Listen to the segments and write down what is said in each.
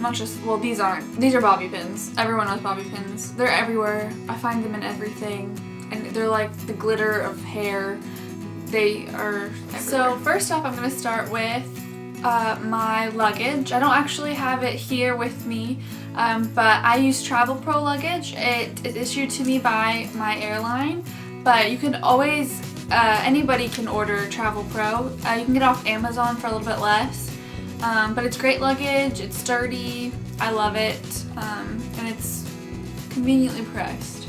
Not just, well, these aren't. These are bobby pins. Everyone knows bobby pins. They're everywhere. I find them in everything. And they're like the glitter of hair. They are everywhere. So first off, I'm going to start with my luggage. I don't actually have it here with me, but I use Travel Pro luggage. It is issued to me by my airline, but you can always, anybody can order Travel Pro. You can get it off Amazon for a little bit less. But it's great luggage, it's sturdy, I love it, and it's conveniently priced.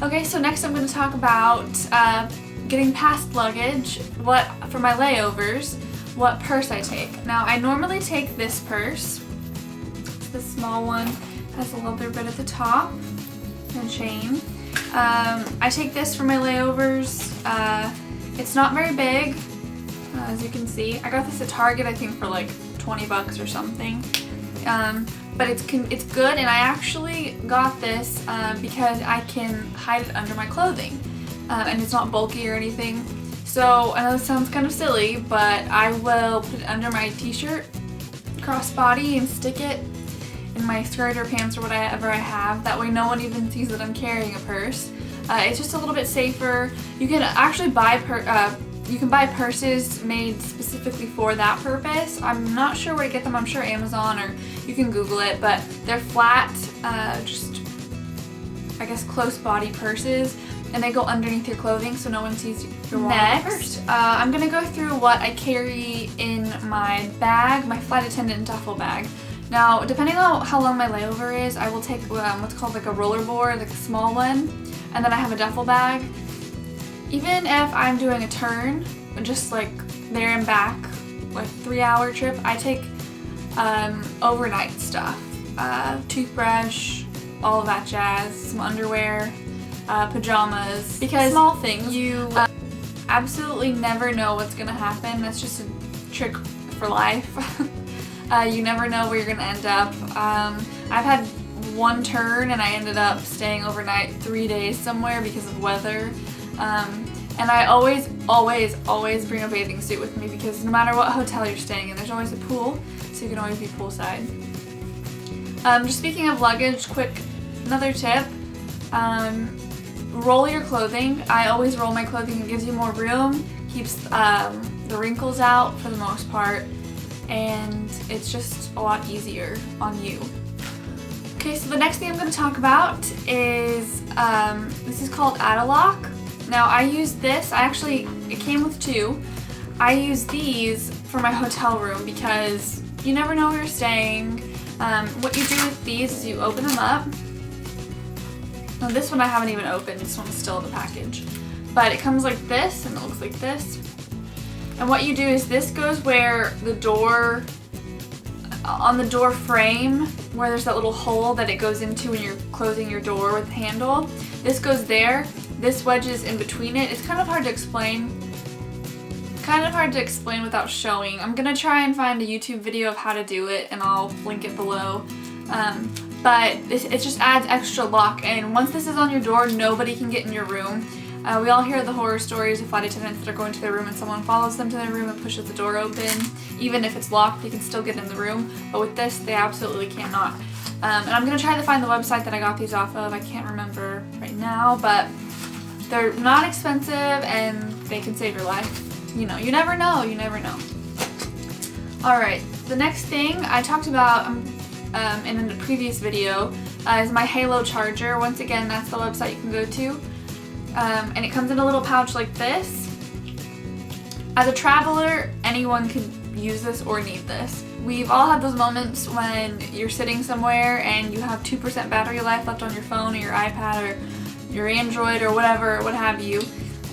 Okay, so next I'm going to talk about getting past luggage, for my layovers, what purse I take. Now, I normally take this purse. It's the small one, has a leather bit at the top, and chain. I take this for my layovers. It's not very big. As you can see, I got this at Target, I think for like 20 bucks or something. But it's good, and I actually got this because I can hide it under my clothing, and it's not bulky or anything. So I know this sounds kind of silly, but I will put it under my t-shirt, crossbody, and stick it in my skirt or pants or whatever I have. That way no one even sees that I'm carrying a purse. It's just a little bit safer. You can actually buy purses made specifically for that purpose. I'm not sure where to get them. I'm sure Amazon, or you can Google it, but they're flat, just I guess close body purses, and they go underneath your clothing so no one sees your wallet. Next, I'm gonna go through what I carry in my bag, my flight attendant duffel bag. Now, depending on how long my layover is, I will take what's called like a roller board, like a small one, and then I have a duffel bag. Even if I'm doing a turn, just like there and back, like 3-hour trip, I take overnight stuff. Toothbrush, all of that jazz, some underwear, pajamas. Because small things, you absolutely never know what's gonna happen. That's just a trick for life. You never know where you're gonna end up. I've had one turn and I ended up staying overnight 3 days somewhere because of weather. And I always bring a bathing suit with me, because no matter what hotel you're staying in, there's always a pool, so you can always be poolside. Just speaking of luggage, another tip, roll your clothing. I always roll my clothing. It gives you more room, keeps the wrinkles out for the most part, and it's just a lot easier on you. Okay, so the next thing I'm going to talk about is, this is called Attendant. Now I use this, it came with 2. I use these for my hotel room because you never know where you're staying. What you do with these is you open them up. Now this one I haven't even opened, this one's still in the package. But it comes like this, and it looks like this. And what you do is this goes where the door, on the door frame, where there's that little hole that it goes into when you're closing your door with the handle. This goes there. This wedges in between it. It's kind of hard to explain. Without showing. I'm gonna try and find a YouTube video of how to do it, and I'll link it below. But it just adds extra lock, and once this is on your door, nobody can get in your room. We all hear the horror stories of flight attendants that are going to their room and someone follows them to their room and pushes the door open. Even if it's locked, they can still get in the room. But with this, they absolutely cannot. And I'm gonna try to find the website that I got these off of. I can't remember right now, but they're not expensive and they can save your life. You know, you never know, you never know. Alright, the next thing I talked about in a previous video is my Halo charger. Once again, that's the website you can go to. And it comes in a little pouch like this. As a traveler, anyone can use this or need this. We've all had those moments when you're sitting somewhere and you have 2% battery life left on your phone or your iPad or your Android or whatever, what have you.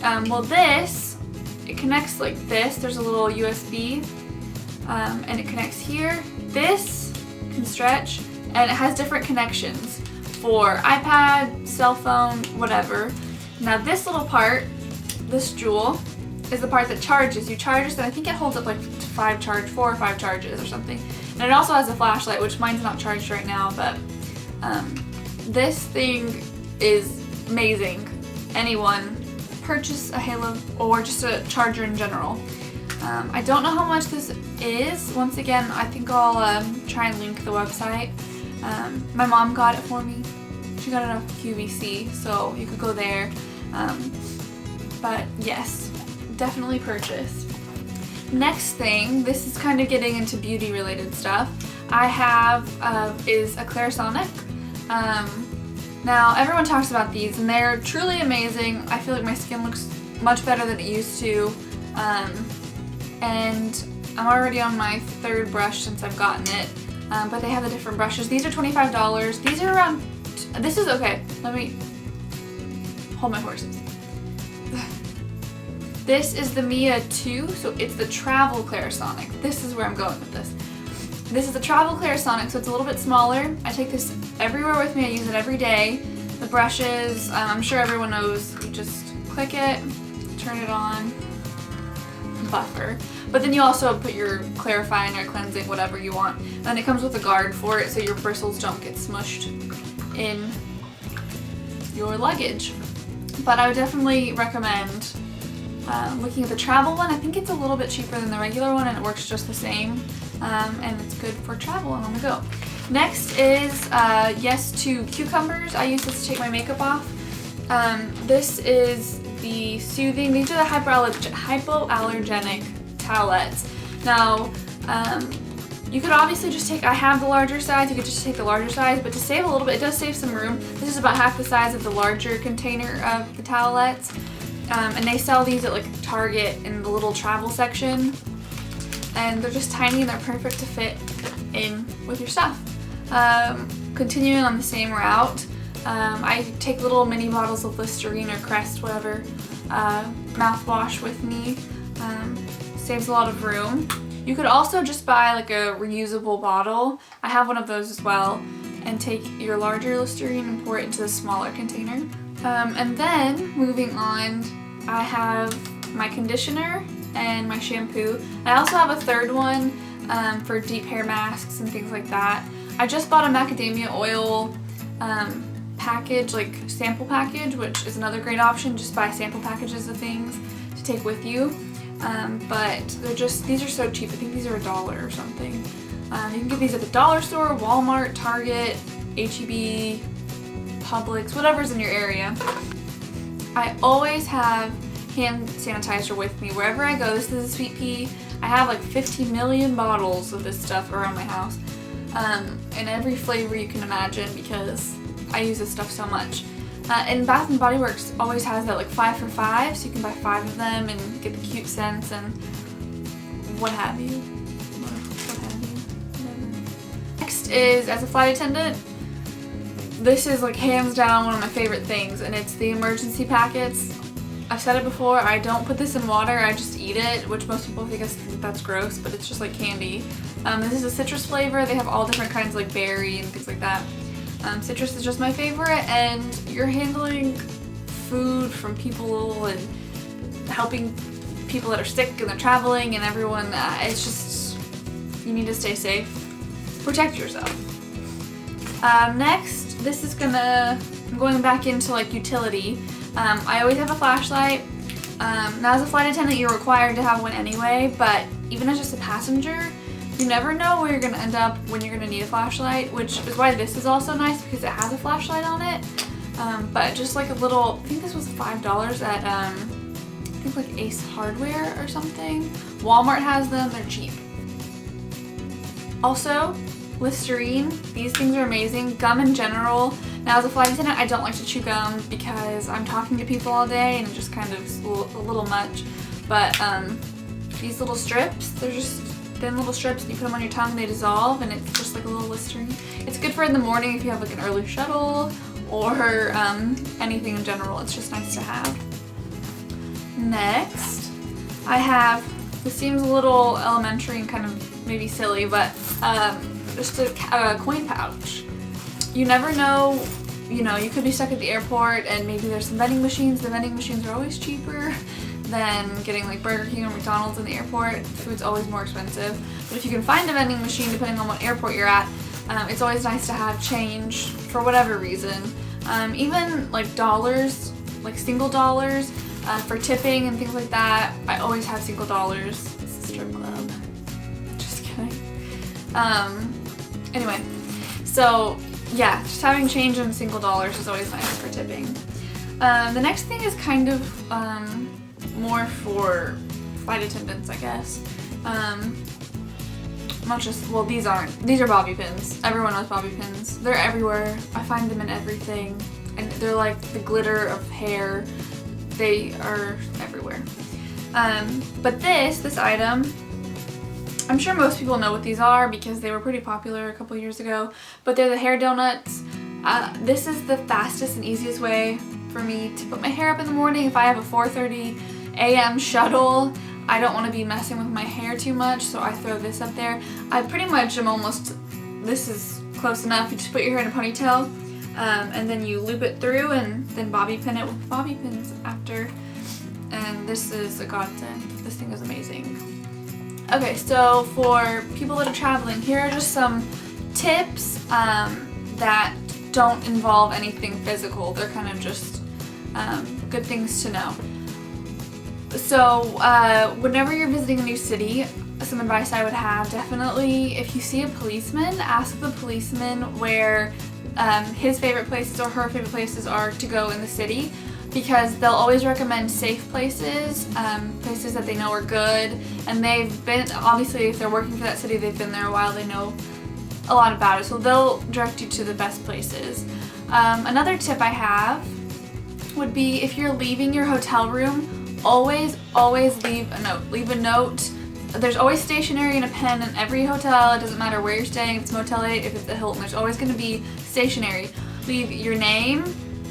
Well, this, it connects like this. There's a little USB, and it connects here. This can stretch, and it has different connections for iPad, cell phone, whatever. Now this little part, this jewel, is the part that charges. You charge this, and I think it holds up like 4 or 5 charges or something. And it also has a flashlight, which mine's not charged right now, but this thing is amazing. Anyone, purchase a Halo or just a charger in general. I don't know how much this is. Once again, I think I'll try and link the website. My mom got it for me. She got it off QVC, so you could go there. But yes, definitely purchase. Next thing, this is kind of getting into beauty related stuff. I have is a Clarisonic. Now everyone talks about these and they're truly amazing. I feel like my skin looks much better than it used to. And I'm already on my 3rd brush since I've gotten it. But they have the different brushes. These are $25. These are around, this is okay. Let me hold my horses. This is the Mia 2, so it's the Travel Clarisonic. This is where I'm going with this. This is the Travel Clarisonic, so it's a little bit smaller. I take this everywhere with me. I use it every day. The brushes, I'm sure everyone knows. You just click it, turn it on, buffer. But then you also put your clarifying or cleansing, whatever you want. And it comes with a guard for it, so your bristles don't get smushed in your luggage. But I would definitely recommend looking at the travel one. I think it's a little bit cheaper than the regular one and it works just the same. And it's good for travel and on the go. Next is Yes to Cucumbers. I use this to take my makeup off. This is the soothing, these are the hypoallergenic towelettes. Now, you could obviously just take, I have the larger size, you could just take the larger size, but to save a little bit, it does save some room. This is about half the size of the larger container of the towelettes. And they sell these at like Target in the little travel section. And they're just tiny and they're perfect to fit in with your stuff. Continuing on the same route, I take little mini bottles of Listerine or Crest, whatever, mouthwash with me. Saves a lot of room. You could also just buy like a reusable bottle. I have one of those as well. And take your larger Listerine and pour it into the smaller container. And then, moving on, I have my conditioner and my shampoo. I also have a 3rd one for deep hair masks and things like that. I just bought a macadamia oil package, like sample package, which is another great option. Just buy sample packages of things to take with you. But they're just, these are so cheap. I think these are $1 or something. You can get these at the dollar store, Walmart, Target, H-E-B, Publix, whatever's in your area. I always have hand sanitizer with me wherever I go. This is a Sweet Pea. I have like 50 million bottles of this stuff around my house. In every flavor you can imagine because I use this stuff so much. And Bath & Body Works always has that like 5 for 5, so you can buy 5 of them and get the cute scents and what have you. Next is, as a flight attendant, this is like hands down one of my favorite things, and it's the emergency packets. I've said it before, I don't put this in water, I just eat it, which most people think that's gross, but it's just like candy. This is a citrus flavor. They have all different kinds like berry and things like that. Citrus is just my favorite, and you're handling food from people and helping people that are sick and they're traveling and everyone. It's just, you need to stay safe. Protect yourself. Next, this is I'm going back into like utility. I always have a flashlight. Now as a flight attendant you're required to have one anyway, but even as just a passenger, you never know where you're going to end up when you're going to need a flashlight, which is why this is also nice because it has a flashlight on it. But just like a little, I think this was $5 at I think like Ace Hardware or something. Walmart has them, they're cheap. Also, Listerine, these things are amazing. Gum in general. Now as a flight attendant, I don't like to chew gum because I'm talking to people all day and it just kind of a little much. But these little strips, they're just thin little strips and you put them on your tongue, they dissolve, and it's just like a little Listerine. It's good for in the morning if you have like an early shuttle or anything in general. It's just nice to have. Next, I have, this seems a little elementary and kind of maybe silly, but just a coin pouch. You never know, you know, you could be stuck at the airport and maybe there's some vending machines. The vending machines are always cheaper than getting like Burger King or McDonald's in the airport. Food's always more expensive. But if you can find a vending machine, depending on what airport you're at, it's always nice to have change for whatever reason. Even like dollars, like single dollars, for tipping and things like that. I always have single dollars. strip club. Just kidding. Anyway, so yeah, just having change in single dollars is always nice for tipping. The next thing is kind of more for flight attendants, I guess. Not just, well, these are bobby pins. Everyone knows bobby pins. They're everywhere. I find them in everything. And they're like the glitter of hair. They are everywhere. But this item, I'm sure most people know what these are because they were pretty popular a couple years ago, but they're the hair donuts. This is the fastest and easiest way for me to put my hair up in the morning. If I have a 4:30 a.m. shuttle, I don't want to be messing with my hair too much, so I throw this up there. I pretty much am almost, this is close enough. You just put your hair in a ponytail, and then you loop it through and then bobby pin it with bobby pins after. And this is a godsend. This thing is amazing. Okay, so for people that are traveling, here are just some tips that don't involve anything physical. They're kind of just good things to know. So whenever you're visiting a new city, some advice I would have, definitely if you see a policeman, ask the policeman where his favorite places or her favorite places are to go in the city, because they'll always recommend safe places, places that they know are good, and they've been, obviously if they're working for that city, they've been there a while, they know a lot about it, so they'll direct you to the best places. Another tip I have would be if you're leaving your hotel room, always leave a note. Leave a note. There's always stationery and a pen in every hotel. It doesn't matter where you're staying, if it's Motel 8, if it's the Hilton, there's always going to be stationery. Leave your name,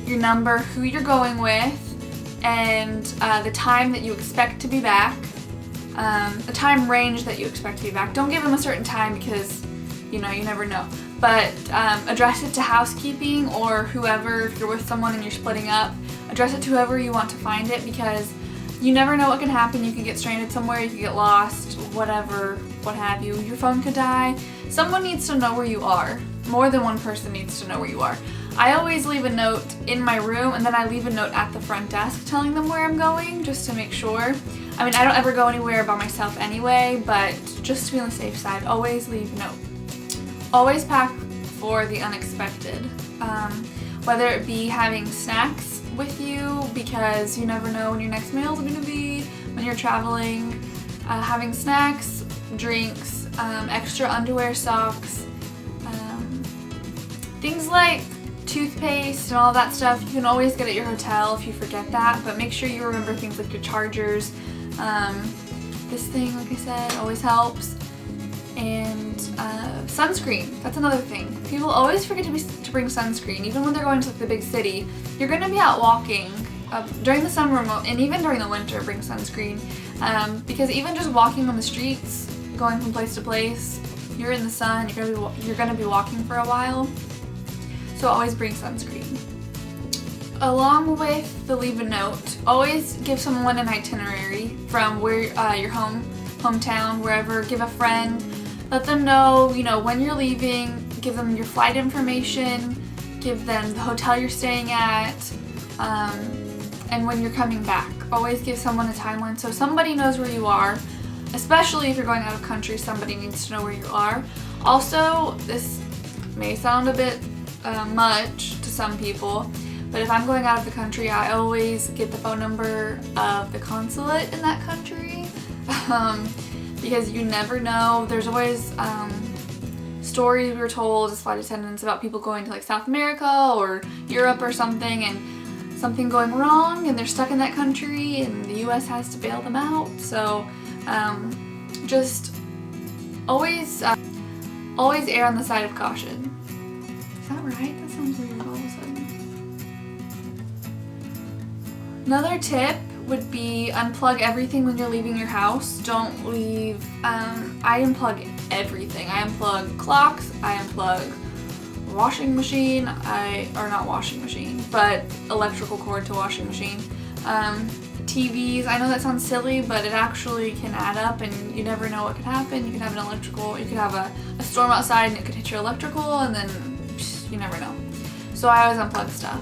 your number, who you're going with, and the time that you expect to be back, the time range that you expect to be back. Don't give them a certain time because, you know, you never know. But address it to housekeeping or whoever, if you're with someone and you're splitting up, address it to whoever you want to find it, because you never know what can happen. You can get stranded somewhere, you can get lost, whatever, what have you. Your phone could die. Someone needs to know where you are. More than one person needs to know where you are. I always leave a note in my room, and then I leave a note at the front desk telling them where I'm going, just to make sure. I mean, I don't ever go anywhere by myself anyway, but just to be on the safe side, always leave a note. Always pack for the unexpected. Whether it be having snacks with you, because you never know when your next meal is going to be, when you're traveling, having snacks, drinks, extra underwear, socks, things like toothpaste and all that stuff. You can always get at your hotel if you forget that, but make sure you remember things like your chargers. This thing, like I said, always helps. And sunscreen, that's another thing. People always forget to bring sunscreen, even when they're going to like the big city. You're going to be out walking during the summer and even during the winter. Bring sunscreen, because even just walking on the streets, going from place to place, you're in the sun. You're going to be walking for a while, so always bring sunscreen. Along with the leave a note, always give someone an itinerary from where your hometown, wherever. Give a friend. Let them know, you know, when you're leaving, give them your flight information, give them the hotel you're staying at, and when you're coming back. Always give someone a timeline so somebody knows where you are, especially if you're going out of country, somebody needs to know where you are. Also, this may sound a bit much to some people, but if I'm going out of the country, I always get the phone number of the consulate in that country. Because you never know. There's always stories we were told as flight attendants about people going to like South America or Europe or something, and something going wrong and they're stuck in that country and the US has to bail them out. So just always err on the side of caution. Is that right? That sounds weird all of a sudden. Another tip would be unplug everything when you're leaving your house. Don't leave, I unplug everything. I unplug clocks, I unplug washing machine, or not washing machine, but electrical cord to washing machine. TVs, I know that sounds silly, but it actually can add up and you never know what could happen. You could have you could have a storm outside and it could hit your electrical and then you never know. So I always unplug stuff.